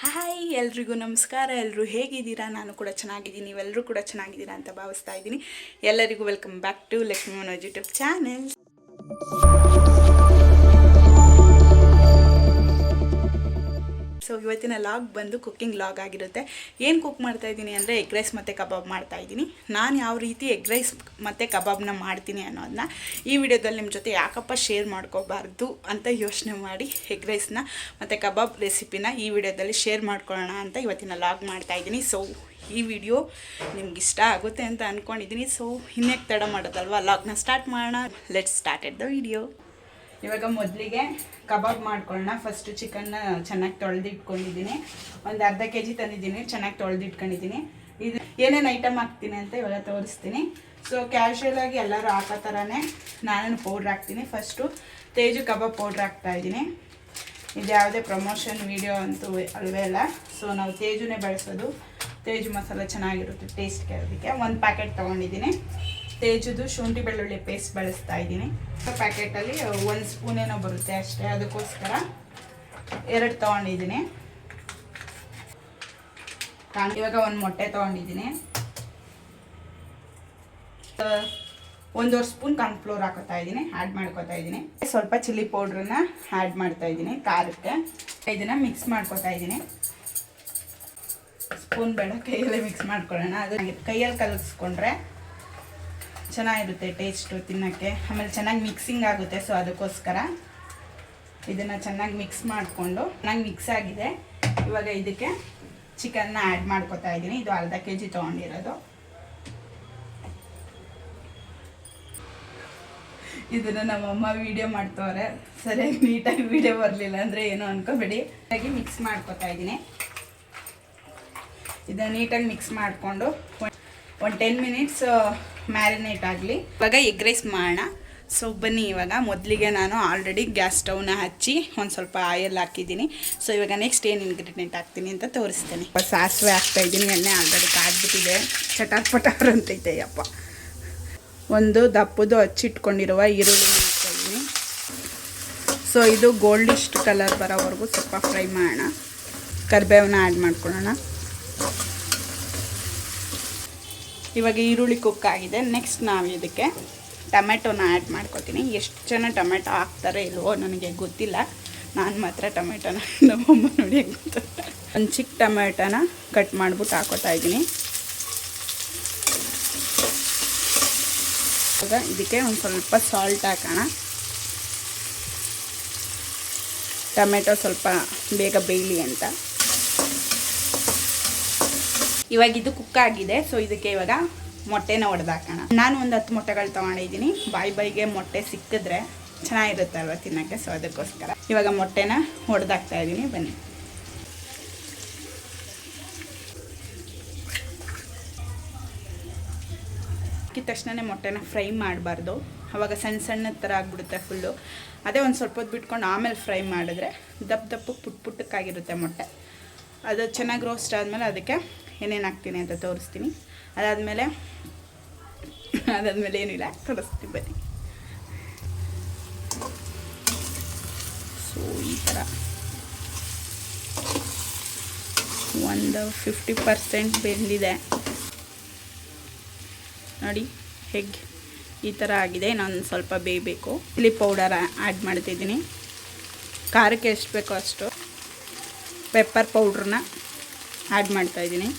Hi ಎಲ್ರಿಗೂ ನಮಸ್ಕಾರ. ಎಲ್ಲರೂ ಹೇಗಿದ್ದೀರಾ? ನಾನು ಕೂಡ ಚೆನ್ನಾಗಿದ್ದೀನಿ, ನೀವೆಲ್ಲರೂ ಕೂಡ ಚೆನ್ನಾಗಿದ್ದೀರಾ ಅಂತ ಭಾವಿಸ್ತಾ ಇದ್ದೀನಿ. ಎಲ್ಲರಿಗೂ welcome back to Lakshmi Manoj YouTube channel. So ಇವತ್ತಿನ ಲಾಗ್ ಬಂದು ಕುಕ್ಕಿಂಗ್ ಲಾಗ್ ಆಗಿರುತ್ತೆ. ಏನು ಕುಕ್ ಮಾಡ್ತಾ ಇದ್ದೀನಿ ಅಂದರೆ ಎಗ್ ರೈಸ್ ಮತ್ತು ಕಬಾಬ್ ಮಾಡ್ತಾ ಇದ್ದೀನಿ. ನಾನು ಯಾವ ರೀತಿ ಎಗ್ ರೈಸ್ ಮತ್ತು ಕಬಾಬ್ನ ಮಾಡ್ತೀನಿ ಅನ್ನೋದನ್ನ ಈ ವಿಡಿಯೋದಲ್ಲಿ ನಿಮ್ಮ ಜೊತೆ ಯಾಕಪ್ಪ ಶೇರ್ ಮಾಡ್ಕೋಬಾರ್ದು ಅಂತ ಯೋಚನೆ ಮಾಡಿ ಎಗ್ ರೈಸ್ನ ಮತ್ತು ಕಬಾಬ್ ರೆಸಿಪಿನ ಈ ವಿಡಿಯೋದಲ್ಲಿ ಶೇರ್ ಮಾಡ್ಕೊಳ್ಳೋಣ ಅಂತ ಇವತ್ತಿನ ಲಾಗ್ ಮಾಡ್ತಾ ಇದ್ದೀನಿ. ಸೊ ಈ ವಿಡಿಯೋ ನಿಮ್ಗೆ ಇಷ್ಟ ಆಗುತ್ತೆ ಅಂತ ಅಂದ್ಕೊಂಡಿದ್ದೀನಿ. ಸೊ ಇನ್ನೇಕೆ ತಡ ಮಾಡೋದಲ್ವ, ಲಾಗ್ನ ಸ್ಟಾರ್ಟ್ ಮಾಡೋಣ. Let's started the video. ಇವಾಗ ಮೊದಲಿಗೆ ಕಬಾಬ್ ಮಾಡ್ಕೊಳ್ಳೋಣ. ಫಸ್ಟು ಚಿಕನ್ನ ಚೆನ್ನಾಗಿ ತೊಳೆದಿಟ್ಕೊಂಡಿದ್ದೀನಿ. ಒಂದು ಅರ್ಧ kg ತಂದಿದ್ದೀನಿ, ಚೆನ್ನಾಗಿ ತೊಳೆದಿಟ್ಕೊಂಡಿದ್ದೀನಿ. ಇದು ಏನೇನು ಐಟಮ್ ಹಾಕ್ತೀನಿ ಅಂತ ಇವಾಗ ತೋರಿಸ್ತೀನಿ. ಸೊ ಕ್ಯಾಶುಯಲಾಗಿ ಎಲ್ಲರೂ ಹಾಕೋ ಥರನೇ ನಾನು ಪೌಡ್ರ್ ಹಾಕ್ತೀನಿ. ಫಸ್ಟು ತೇಜು ಕಬಾಬ್ ಪೌಡ್ರ್ ಹಾಕ್ತಾಯಿದ್ದೀನಿ. ಇದು ಯಾವುದೇ ಪ್ರಮೋಷನ್ ವೀಡಿಯೋ ಅಂತೂ ಅಲ್ವೇ ಅಲ್ಲ. ಸೊ ನಾವು ತೇಜುನೇ ಬಳಸೋದು. ತೇಜು ಮಸಾಲ ಚೆನ್ನಾಗಿರುತ್ತೆ ಟೇಸ್ಟ್ಗೆ. ಅದಕ್ಕೆ ಒಂದು ಪ್ಯಾಕೆಟ್ ತೊಗೊಂಡಿದ್ದೀನಿ. ತೇಜುದು ಶುಂಠಿ ಬೆಳ್ಳುಳ್ಳಿ ಪೇಸ್ಟ್ ಬಳಸ್ತಾ ಇದ್ದೀನಿ. ಪ್ಯಾಕೆಟಲ್ಲಿ 1 ಸ್ಪೂನ್ ಏನೋ ಬರುತ್ತೆ ಅಷ್ಟೇ, ಅದಕ್ಕೋಸ್ಕರ 2 ತೊಗೊಂಡಿದ್ದೀನಿ. ಇವಾಗ 1 ಮೊಟ್ಟೆ ತೊಗೊಂಡಿದ್ದೀನಿ. 1.5 ಸ್ಪೂನ್ ಕಾರ್ನ್ಫ್ಲೋರ್ ಹಾಕೋತಾ ಇದ್ದೀನಿ, ಆ್ಯಡ್ ಮಾಡ್ಕೋತಾ ಇದ್ದೀನಿ. ಸ್ವಲ್ಪ ಚಿಲ್ಲಿ ಪೌಡ್ರನ್ನ ಆ್ಯಡ್ ಮಾಡ್ತಾ ಇದ್ದೀನಿ ಖಾರಕ್ಕೆ. ಇದನ್ನು ಮಿಕ್ಸ್ ಮಾಡ್ಕೋತಾ ಇದ್ದೀನಿ. ಸ್ಪೂನ್ ಬೇಡ, ಕೈಯಲ್ಲೇ ಮಿಕ್ಸ್ ಮಾಡ್ಕೊಳ್ಳೋಣ. ಅದು ಕೈಯಲ್ಲಿ ಕಲಗಿಸ್ಕೊಂಡ್ರೆ ಚೆನ್ನಾಗಿರುತ್ತೆ ಟೇಸ್ಟು ತಿನ್ನೋಕ್ಕೆ. ಆಮೇಲೆ ಚೆನ್ನಾಗಿ ಮಿಕ್ಸಿಂಗ್ ಆಗುತ್ತೆ. ಸೊ ಅದಕ್ಕೋಸ್ಕರ ಇದನ್ನು ಚೆನ್ನಾಗಿ ಮಿಕ್ಸ್ ಮಾಡಿಕೊಂಡು ಚೆನ್ನಾಗಿ ಮಿಕ್ಸ್ ಆಗಿದೆ. ಇವಾಗ ಇದಕ್ಕೆ ಚಿಕನ್ನ ಆ್ಯಡ್ ಮಾಡ್ಕೋತಾ ಇದ್ದೀನಿ. ಇದು ಅರ್ಧ kg ತೊಗೊಂಡಿರೋದು. ಇದನ್ನು ನಮ್ಮಮ್ಮ ವೀಡಿಯೋ ಮಾಡ್ತವ್ರೆ, ಸರಿಯಾಗಿ ನೀಟಾಗಿ ವೀಡಿಯೋ ಬರಲಿಲ್ಲ ಅಂದರೆ ಏನೋ ಅನ್ಕೋಬೇಡಿ. ಹಾಗೆ ಮಿಕ್ಸ್ ಮಾಡ್ಕೋತಾ ಇದ್ದೀನಿ. ಇದನ್ನು ನೀಟಾಗಿ ಮಿಕ್ಸ್ ಮಾಡಿಕೊಂಡು ಒಂದು 10 ಮಿನಿಟ್ಸ್ ಮ್ಯಾರಿನೇಟ್ ಆಗಲಿ. ಇವಾಗ ಎಗ್ ರೈಸ್ ಮಾಡೋಣ. ಸೊ ಬನ್ನಿ. ಇವಾಗ ಮೊದಲಿಗೆ ನಾನು ಆಲ್ರೆಡಿ ಗ್ಯಾಸ್ ಸ್ಟವ್ನ ಹಚ್ಚಿ ಒಂದು ಸ್ವಲ್ಪ ಆಯಿಲ್ ಹಾಕಿದ್ದೀನಿ. ಸೊ ಇವಾಗ ನೆಕ್ಸ್ಟ್ ಏನು ಇಂಗ್ರೀಡಿಯೆಂಟ್ ಹಾಕ್ತೀನಿ ಅಂತ ತೋರಿಸ್ತೀನಿ. ಸಾಸಿವೆ ಹಾಕ್ತಾಯಿದ್ದೀನಿ. ಎಣ್ಣೆ ಆಲ್ರೆಡಿ ಕಾದ್ಬಿಟ್ಟಿದೆ, ಚಟಾರ್ ಅಂತೈತೆ ಅಪ್ಪ. ಒಂದು ದಪ್ಪದು ಹಚ್ಚಿಟ್ಕೊಂಡಿರುವ ಈರುಳ್ಳಿ ಹಾಕ್ತಾಯಿದ್ದೀನಿ. ಸೊ ಇದು ಗೋಲ್ಡಿಶ್ ಕಲರ್ ಬರೋವರೆಗೂ ಸ್ವಲ್ಪ ಫ್ರೈ ಮಾಡೋಣ. ಕರಿಬೇವನ್ನ ಆ್ಯಡ್ ಮಾಡ್ಕೊಳ್ಳೋಣ. ಇವಾಗ ಈರುಳ್ಳಿ ಕುಕ್ ಆಗಿದೆ. ನೆಕ್ಸ್ಟ್ ನಾವು ಇದಕ್ಕೆ ಟೊಮೆಟೊನ ಆ್ಯಡ್ ಮಾಡ್ಕೊತೀನಿ. ಎಷ್ಟು ಜನ ಟೊಮೆಟೊ ಹಾಕ್ತಾರೆ ಇಲ್ವೋ ನನಗೆ ಗೊತ್ತಿಲ್ಲ. ನಾನು ಮಾತ್ರ ಟೊಮೆಟೊನ ನಮ್ಮಮ್ಮ ನೋಡಿ ಗೊತ್ತು. ಒಂದು ಚಿಕ್ಕ ಟೊಮೆಟೊನ ಕಟ್ ಮಾಡಿಬಿಟ್ಟು ಹಾಕೋತಾ ಇದ್ದೀನಿ. ಇವಾಗ ಇದಕ್ಕೆ ಒಂದು ಸ್ವಲ್ಪ ಸಾಲ್ಟ್ ಹಾಕೋಣ. ಟೊಮೆಟೊ ಸ್ವಲ್ಪ ಬೇಗ ಬೇಯಲಿ ಅಂತ. ಇವಾಗ ಇದು ಕುಕ್ ಆಗಿದೆ. ಸೊ ಇದಕ್ಕೆ ಇವಾಗ ಮೊಟ್ಟೆನ ಒಡೆದಾಕೋಣ. ನಾನು ಒಂದು 10 ಮೊಟ್ಟೆಗಳು ತೊಗೊಂಡಿದ್ದೀನಿ. ಬಾಯಿಗೆ ಮೊಟ್ಟೆ ಸಿಕ್ಕಿದ್ರೆ ಚೆನ್ನಾಗಿರುತ್ತೆ ಅಲ್ವ ತಿನ್ನೋಕ್ಕೆ. ಸೊ ಅದಕ್ಕೋಸ್ಕರ ಇವಾಗ ಮೊಟ್ಟೆನ ಒಡೆದಾಕ್ತಾ ಇದ್ದೀನಿ. ಬನ್ನಿ. ಹಾಕಿದ ತಕ್ಷಣ ಮೊಟ್ಟೆನ ಫ್ರೈ ಮಾಡಬಾರ್ದು, ಆವಾಗ ಸಣ್ಣ ಸಣ್ಣ ಥರ ಆಗಿಬಿಡುತ್ತೆ ಫುಲ್ಲು. ಅದೇ ಒಂದು ಸ್ವಲ್ಪ ಹೊತ್ತು ಬಿಟ್ಕೊಂಡು ಆಮೇಲೆ ಫ್ರೈ ಮಾಡಿದ್ರೆ ದಪ್ಪಕ್ಕೆ ಪುಟ್ಟಕ್ಕಾಗಿರುತ್ತೆ ಮೊಟ್ಟೆ. ಅದು ಚೆನ್ನಾಗಿ ರೋಸ್ಟ್ ಆದಮೇಲೆ ಅದಕ್ಕೆ ಏನೇನು ಹಾಕ್ತೀನಿ ಅಂತ ತೋರಿಸ್ತೀನಿ. ಅದಾದಮೇಲೆ ಏನಿಲ್ಲ ತೋರಿಸ್ತೀನಿ ಬನ್ನಿ. ಸೊ ಈ ಥರ ಒಂದು 50% ಬೆಂದಿದೆ ನೋಡಿ. ಹೇಗೆ ಈ ಥರ ಆಗಿದೆ. ಇನ್ನೊಂದು ಸ್ವಲ್ಪ ಬೇಯಬೇಕು. ಚಿಲ್ಲಿ ಪೌಡರ್ ಆ್ಯಡ್ ಮಾಡ್ತಿದ್ದೀನಿ. ಖಾರಕ್ಕೆ ಎಷ್ಟು ಬೇಕೋ ಅಷ್ಟು. ಪೆಪ್ಪರ್ ಪೌಡ್ರನ್ನ ಆ್ಯಡ್ ಮಾಡ್ತಾಯಿದ್ದೀನಿ.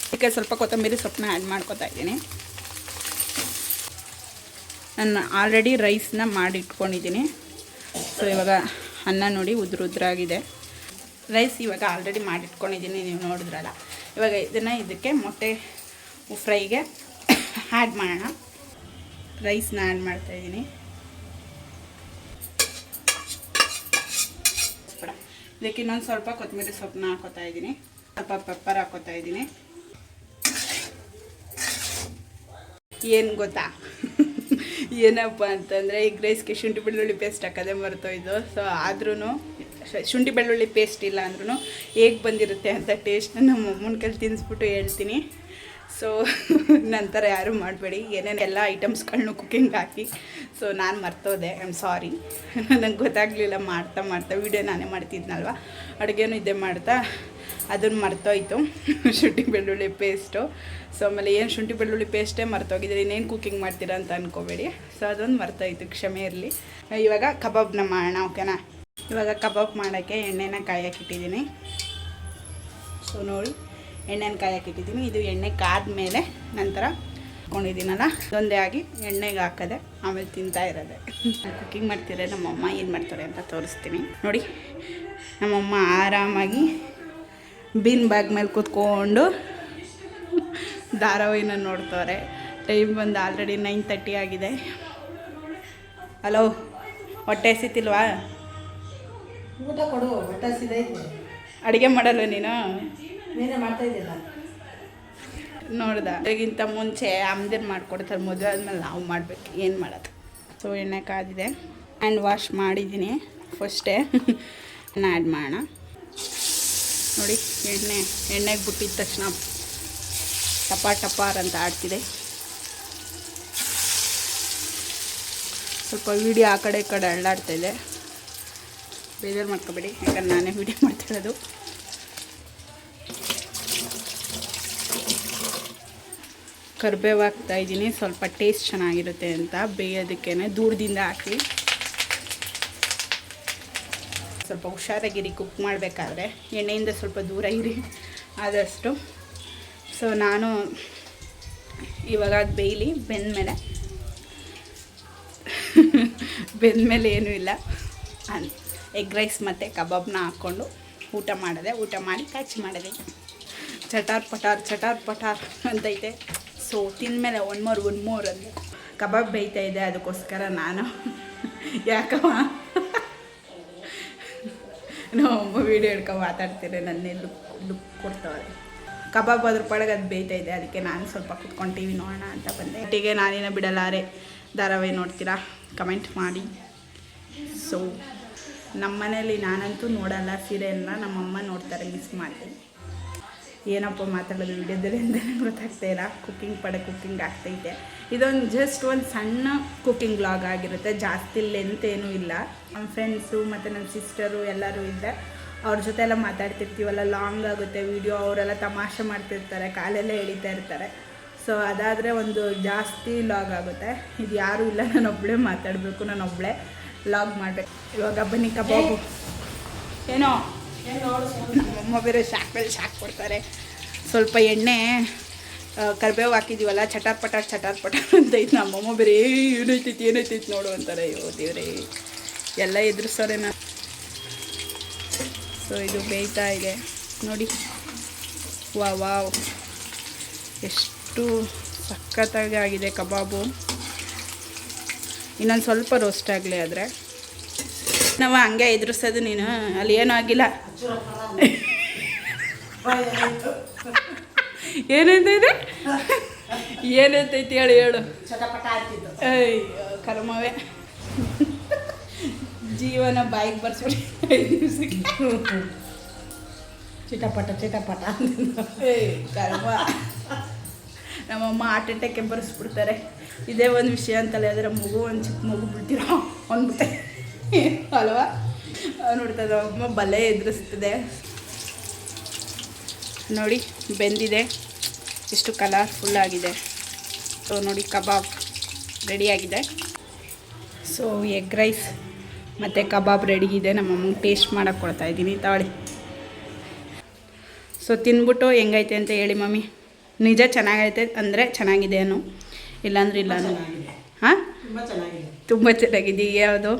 ಇದಕ್ಕೆ ಸ್ವಲ್ಪ ಕೊತ್ತಂಬರಿ ಸೊಪ್ಪನ್ನ ಆ್ಯಡ್ ಮಾಡ್ಕೊತಾ ಇದ್ದೀನಿ. ನಾನು ಆಲ್ರೆಡಿ ರೈಸ್ನ ಮಾಡಿಟ್ಕೊಂಡಿದ್ದೀನಿ. ಸೊ ಇವಾಗ ಅನ್ನ ನೋಡಿ ಉದ್ರಾಗಿದೆ. ರೈಸ್ ಇವಾಗ ಆಲ್ರೆಡಿ ಮಾಡಿಟ್ಕೊಂಡಿದ್ದೀನಿ, ನೀವು ನೋಡಿದ್ರಲ್ಲ. ಇವಾಗ ಇದಕ್ಕೆ ಮೊಟ್ಟೆ ಫ್ರೈಗೆ ಆ್ಯಡ್ ಮಾಡೋಣ. ರೈಸ್ನ ಆ್ಯಡ್ ಮಾಡ್ತಾಯಿದ್ದೀನಿ. ಇದಕ್ಕೆ ಇನ್ನೊಂದು ಸ್ವಲ್ಪ ಕೊತ್ತಂಬರಿ ಸೊಪ್ಪನ್ನ ಹಾಕೋತಾ ಇದ್ದೀನಿ. ಸ್ವಲ್ಪ ಪೆಪ್ಪರ್ ಹಾಕೋತಾ ಇದ್ದೀನಿ. ಏನು ಗೊತ್ತಾ, ಏನಪ್ಪ ಅಂತಂದರೆ ಎಗ್ ರೈಸ್ಗೆ ಶುಂಠಿ ಬೆಳ್ಳುಳ್ಳಿ ಪೇಸ್ಟ್ ಹಾಕೋದೇ ಮರ್ತೋಯ್ತು. ಸೊ ಆದ್ರೂ ಶುಂಠಿ ಬೆಳ್ಳುಳ್ಳಿ ಪೇಸ್ಟ್ ಇಲ್ಲ ಅಂದ್ರೂ ಹೇಗೆ ಬಂದಿರುತ್ತೆ ಅಂತ ಟೇಸ್ಟ್ನ ನಮ್ಮ ಅಮ್ಮನ ಕೈಲಿ ತಿನ್ನಿಸ್ಬಿಟ್ಟು ಹೇಳ್ತೀನಿ. ಸೊ ನಂತರ ಯಾರೂ ಮಾಡಬೇಡಿ, ಏನೇನೆಲ್ಲ ಐಟಮ್ಸ್ಗಳನ್ನೂ ಕುಕ್ಕಿಂಗ್ ಹಾಕಿ. ಸೊ ನಾನು ಮರ್ತೋದೆ, ಐ ಆಮ್ ಸಾರಿ. ನನಗೆ ಗೊತ್ತಾಗಲಿಲ್ಲ ಮಾಡ್ತಾ ವೀಡಿಯೋ ನಾನೇ ಮಾಡ್ತಿದ್ನಲ್ವ, ಅಡುಗೆನೂ ಇದ್ದೇ ಮಾಡ್ತಾ ಅದನ್ನು ಮರ್ತೋಯ್ತು. ಶುಂಠಿ ಬೆಳ್ಳುಳ್ಳಿ ಪೇಸ್ಟು. ಸೊ ಆಮೇಲೆ ಏನು ಶುಂಠಿ ಬೆಳ್ಳುಳ್ಳಿ ಪೇಸ್ಟೇ ಮರ್ತೋಗಿದ್ರೆ ಇನ್ನೇನು ಕುಕ್ಕಿಂಗ್ ಮಾಡ್ತೀರಾ ಅಂತ ಅಂದ್ಕೋಬೇಡಿ. ಸೊ ಅದೊಂದು ಮರ್ತೋಯ್ತು, ಕ್ಷಮೆ ಇರಲಿ. ಇವಾಗ ಕಬಾಬ್ನ ಮಾಡೋಣ, ಓಕೆನಾ? ಇವಾಗ ಕಬಾಬ್ ಮಾಡೋಕ್ಕೆ ಎಣ್ಣೆನ ಕಾಯಕ್ಕಿಟ್ಟಿದ್ದೀನಿ. ಸೊ ನೋಡಿ, ಎಣ್ಣೆನ ಕಾಯಕ್ಕಿಟ್ಟಿದ್ದೀನಿ. ಇದು ಎಣ್ಣೆ ಕಾದ್ಮೇಲೆ ನಂತರ ಹಾಕ್ಕೊಂಡಿದ್ದೀನಲ್ಲ, ಅದೊಂದೇ ಆಗಿ ಎಣ್ಣೆಗೆ ಹಾಕದೆ ಆಮೇಲೆ ತಿಂತಾ ಇರೋದೆ. ಕುಕ್ಕಿಂಗ್ ಮಾಡ್ತಿದ್ರೆ ನಮ್ಮಮ್ಮ ಏನು ಮಾಡ್ತಾರೆ ಅಂತ ತೋರಿಸ್ತೀನಿ ನೋಡಿ. ನಮ್ಮಮ್ಮ ಆರಾಮಾಗಿ ಬೀನ್ ಬ್ಯಾಗ್ ಮೇಲೆ ಕೂತ್ಕೊಂಡು ಧಾರಾವಾಹಿನ ನೋಡ್ತವ್ರೆ. ಟೈಮ್ ಬಂದು ಆಲ್ರೆಡಿ 9:30 ಆಗಿದೆ. ಹಲೋ, ಹೊಟ್ಟೆ ಹಸಿತಿಲ್ವಾ? ಊಟ ಕೊಡು, ಹೊಟ್ಟೆ ಹಸಿದೈತೆ. ಅಡುಗೆ ಮಾಡಲ್ಲ ನೀನು? ನೀನೇ ಮಾಡ್ತಾಯಿದ್ದಿಲ್ಲ ನೋಡ್ದ, ಅದಕ್ಕಿಂತ ಮುಂಚೆ ಅಮ್ಮದಿರು ಮಾಡ್ಕೊಡ್ತಾರೆ, ಮದುವೆ ಆದಮೇಲೆ ನಾವು ಮಾಡಬೇಕು, ಏನು ಮಾಡೋದು. ಸೊ ಎಣ್ಣೆ ಕಾದಿದೆ, ಹ್ಯಾಂಡ್ ವಾಶ್ ಮಾಡಿದ್ದೀನಿ ಫಸ್ಟೇ. ಆ್ಯಡ್ ಮಾಡೋಣ ನೋಡಿ. ಎಣ್ಣೆಗೆ ಬಿಟ್ಟಿದ ತಕ್ಷಣ ಟಪಾರ್ ಅಂತ ಆಡ್ತಿದೆ. ಸ್ವಲ್ಪ ವೀಡಿಯೋ ಆ ಕಡೆ ಈ ಕಡೆ ಅಳ್ಳಾಡ್ತಾಯಿದೆ, ಬೇಜಾರು ಮಾಡ್ಕೊಬೇಡಿ, ಯಾಕಂದ್ರೆ ನಾನೇ ವೀಡಿಯೋ ಮಾಡ್ತಿರೋದು. ಕರಿಬೇವು ಹಾಕ್ತಾಯಿದ್ದೀನಿ, ಸ್ವಲ್ಪ ಟೇಸ್ಟ್ ಚೆನ್ನಾಗಿರುತ್ತೆ ಅಂತ ಬೇಯೋದಕ್ಕೇ ದೂರದಿಂದ ಹಾಕಿ. ಸ್ವಲ್ಪ ಹುಷಾರಾಗಿರಿ ಕುಕ್ ಮಾಡಬೇಕಾದ್ರೆ, ಎಣ್ಣೆಯಿಂದ ಸ್ವಲ್ಪ ದೂರ ಇರಿ ಆದಷ್ಟು. ಸೊ ನಾನು ಇವಾಗ ಅದು ಬೆಂದಮೇಲೆ ಏನೂ ಇಲ್ಲ, ಎಗ್ ರೈಸ್ ಮತ್ತು ಕಬಾಬ್ನ ಹಾಕ್ಕೊಂಡು ಊಟ ಮಾಡಿ ಕ್ಯಾಚ್ ಮಾಡಿದೆ. ಚಟಾರ್ ಪಟಾರ್ ಅಂತೈತೆ. ಸೊ ತಿಂದಮೇಲೆ ಒನ್ ಮೋರ್ ಅಂದರೆ ಕಬಾಬ್ ಬೇಯ್ತಾ ಇದೆ, ಅದಕ್ಕೋಸ್ಕರ ನಾನು ಯಾಕವ ನಮ್ಮ ವೀಡಿಯೋ ಹಿಡ್ಕೊಂಡು ಮಾತಾಡ್ತೀರಿ, ನನ್ನೇ ಲುಕ್ ಕೊಡ್ತಾವೆ. ಕಬಾಬ್ ಅದ್ರ ಪಳಗೆ ಅದು ಬೇಯ್ತಾ ಇದೆ, ಅದಕ್ಕೆ ನಾನು ಸ್ವಲ್ಪ ಕುತ್ಕೊಂಡು ಟಿ ವಿ ನೋಡೋಣ ಅಂತ ಬಂದೆ. ಒಟ್ಟಿಗೆ ನಾನೇನೋ ಬಿಡಲಾರೆ, ಧಾರಾವಾಹಿ ನೋಡ್ತೀರಾ ಕಮೆಂಟ್ ಮಾಡಿ. ಸೊ ನಮ್ಮ ಮನೇಲಿ ನಾನಂತೂ ನೋಡಲ್ಲ ಸೀರಿಯಲ್ನ, ನಮ್ಮಮ್ಮ ನೋಡ್ತಾರೆ, ಮಿಸ್ ಮಾಡ್ತೀನಿ. ಏನಪ್ಪ ಮಾತಾಡೋದು ವೀಡಿಯೋದಲ್ಲಿ ಅಂತಲೇ ಗೊತ್ತಾಗ್ತಾ ಇಲ್ಲ. ಕುಕ್ಕಿಂಗ್ ಆಗ್ತೈತೆ. ಇದೊಂದು ಜಸ್ಟ್ ಒಂದು ಸಣ್ಣ ಕುಕ್ಕಿಂಗ್ ವ್ಲಾಗ್ ಆಗಿರುತ್ತೆ, ಜಾಸ್ತಿ ಲೆಂತ್ ಏನೂ ಇಲ್ಲ. ನಮ್ಮ ಫ್ರೆಂಡ್ಸು ಮತ್ತು ನನ್ನ ಸಿಸ್ಟರು ಎಲ್ಲರೂ ಇದ್ದೆ, ಅವ್ರ ಜೊತೆ ಎಲ್ಲ ಮಾತಾಡ್ತಿರ್ತೀವಲ್ಲ, ಲಾಂಗ್ ಆಗುತ್ತೆ ವೀಡಿಯೋ. ಅವರೆಲ್ಲ ತಮಾಷೆ ಮಾಡ್ತಿರ್ತಾರೆ, ಕಾಲೆಲ್ಲ ಎಳಿತಾ ಇರ್ತಾರೆ. ಸೊ ಅದಾದರೆ ಒಂದು ಜಾಸ್ತಿ ಲಾಗ್ ಆಗುತ್ತೆ. ಇದು ಯಾರೂ ಇಲ್ಲ, ನಾನೊಬ್ಬಳೇ ಮಾತಾಡಬೇಕು, ನಾನೊಬ್ಬಳೇ ಲಾಗ್ ಮಾಡಬೇಕು. ಇವಾಗ ಬನ್ನಿ ಕಬಾಬು. ಏನೋ ನಮ್ಮಮ್ಮ ಬೇರೆ ಶಾಕ್ ಕೊಡ್ತಾರೆ. ಸ್ವಲ್ಪ ಎಣ್ಣೆ ಕರಿಬೇವು ಹಾಕಿದ್ದೀವಲ್ಲ, ಚಟಾರ್ ಪಟಾರ್ ಅಂತೈತೆ. ನಮ್ಮಮ್ಮ ಬೇರೆ ಏನೈತೈತಿ ನೋಡು ಅಂತಾರೆ. ಅಯ್ಯೋ ದೇವ್ರೇ, ಎಲ್ಲ ಎದುರಿಸೋರೆ ನಾನು. ಸೊ ಇದು ಬೇಯ್ತಾ ಇದೆ ನೋಡಿ. ವಾವ್, ಎಷ್ಟು ಸಖತ್ತಾಗಿ ಆಗಿದೆ ಕಬಾಬು. ಇನ್ನೊಂದು ಸ್ವಲ್ಪ ರೋಸ್ಟ್ ಆಗಲಿ. ಆದರೆ ನಾವು ಹಂಗೆ ಎದುರಿಸೋದು, ನೀನು ಅಲ್ಲಿ ಏನೂ ಆಗಿಲ್ಲ. ಏನಂತೈತಿ ಹೇಳು. ಅಯ್ಯೋ ಕರ್ಮವೇ, ಜೀವನ ಬಾಯಿಗೆ ಬರ್ಸ್ಬಿಡಿ 5 ದಿವಸಕ್ಕೆ. ಚಿಟಪಟ ಕರ್ಮ. ನಮ್ಮಮ್ಮ ಹಾರ್ಟ್ ಅಟ್ಯಾಕೆ ಬರ್ಸ್ಬಿಡ್ತಾರೆ. ಇದೇ ಒಂದು ವಿಷಯ ಅಂತಲೇ, ಅದರ ಒಂದು ಚಿಕ್ಕ ಮಗು ಬಿಡ್ತೀರೋ ಅಂದ್ಬಿಟ್ಟೆ ಅಲ್ವಾ? ನೋಡ್ತದೆ ಅಮ್ಮ ಬಲೆ ಎದುರಿಸ್ತದೆ ನೋಡಿ. ಬೆಂದಿದೆ, ಎಷ್ಟು ಕಲರ್ಫುಲ್ ಆಗಿದೆ. ಸೊ ನೋಡಿ, ಕಬಾಬ್ ರೆಡಿಯಾಗಿದೆ. ಸೊ ಎಗ್ ರೈಸ್ ಮತ್ತು ಕಬಾಬ್ ರೆಡಿಗಿದೆ. ನಮ್ಮಮ್ಮಗೆ ಟೇಸ್ಟ್ ಮಾಡೋಕ್ಕೆ ಕೊಡ್ತಾಯಿದ್ದೀನಿ, ತಾಳಿ. ಸೊ ತಿಂದ್ಬಿಟ್ಟು ಹೆಂಗೈತೆ ಅಂತ ಹೇಳಿ ಮಮ್ಮಿ. ನಿಜ ಚೆನ್ನಾಗೈತೆ ಅಂದರೆ ಚೆನ್ನಾಗಿದೆ ಅನು, ಇಲ್ಲಾಂದ್ರೆ ಇಲ್ಲ ಅನು. ಹಾಂ, ತುಂಬ ಚೆನ್ನಾಗಿದೆ. ಯಾವುದು?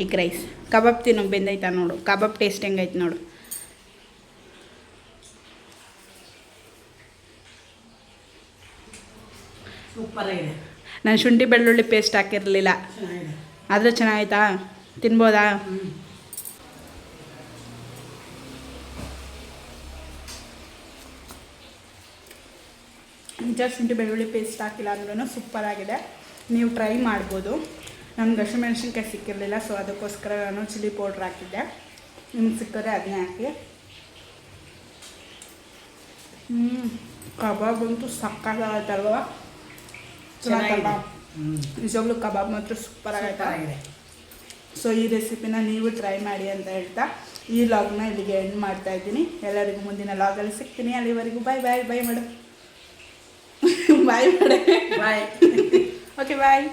Egg rice. ಕಬಾಬ್ ತಿನ್ನೋ ಬೆಂದೈತಾ ನೋಡು. ಕಬಾಬ್ ಟೇಸ್ಟ್ ಹೆಂಗೈತೆ ನೋಡು. ಸೂಪರಾಗಿದೆ. ನಾನು ಶುಂಠಿ ಬೆಳ್ಳುಳ್ಳಿ ಪೇಸ್ಟ್ ಹಾಕಿರಲಿಲ್ಲ, ಆದರೆ ಚೆನ್ನಾಗಾಯ್ತಾ? ತಿನ್ಬೋದಾ? ನಿಜ ಶುಂಠಿ ಬೆಳ್ಳುಳ್ಳಿ ಪೇಸ್ಟ್ ಹಾಕಿಲ್ಲ ಅಂದ್ರೂ ಸೂಪರಾಗಿದೆ. ನೀವು ಟ್ರೈ ಮಾಡ್ಬೋದು. ನನಗೆ ಹಸಿಮೆಣ್ಸಿನ್ಕಾಯಿ ಸಿಕ್ಕಿರಲಿಲ್ಲ, ಸೊ ಅದಕ್ಕೋಸ್ಕರ ನಾನು ಚಿಲ್ಲಿ ಪೌಡ್ರ್ ಹಾಕಿದ್ದೆ. ನಿಮ್ಗೆ ಸಿಕ್ಕರೆ ಅದನ್ನೇ ಹಾಕಿ. ಕಬಾಬ್ ಅಂತೂ ಸಕ್ಕತ್ತಾಗತ್ತಲ್ವ ಚೆನ್ನಾಗಿದೆ. ನಿಜವಾಗ್ಲೂ ಕಬಾಬ್ ಮಾತ್ರ ಸೂಪರ್ ಆಗೈತೆ. ಆಗಿದೆ. ಸೊ ಈ ರೆಸಿಪಿನ ನೀವು ಟ್ರೈ ಮಾಡಿ ಅಂತ ಹೇಳ್ತಾ ಈ ಲಾಗ್ನ ಇಲ್ಲಿಗೆ ಎಂಡ್ ಮಾಡ್ತಾ ಇದ್ದೀನಿ. ಎಲ್ಲರಿಗೂ ಮುಂದಿನ ಲಾಗಲ್ಲಿ ಸಿಗ್ತೀನಿ. ಅಲ್ಲಿವರೆಗೂ ಬಾಯ್ ಬಾಯ್ ಬಾಯ್ ಮಾಡು ಬಾಯ್ ಮಾಡೆ ಬಾಯ್. Okay bye.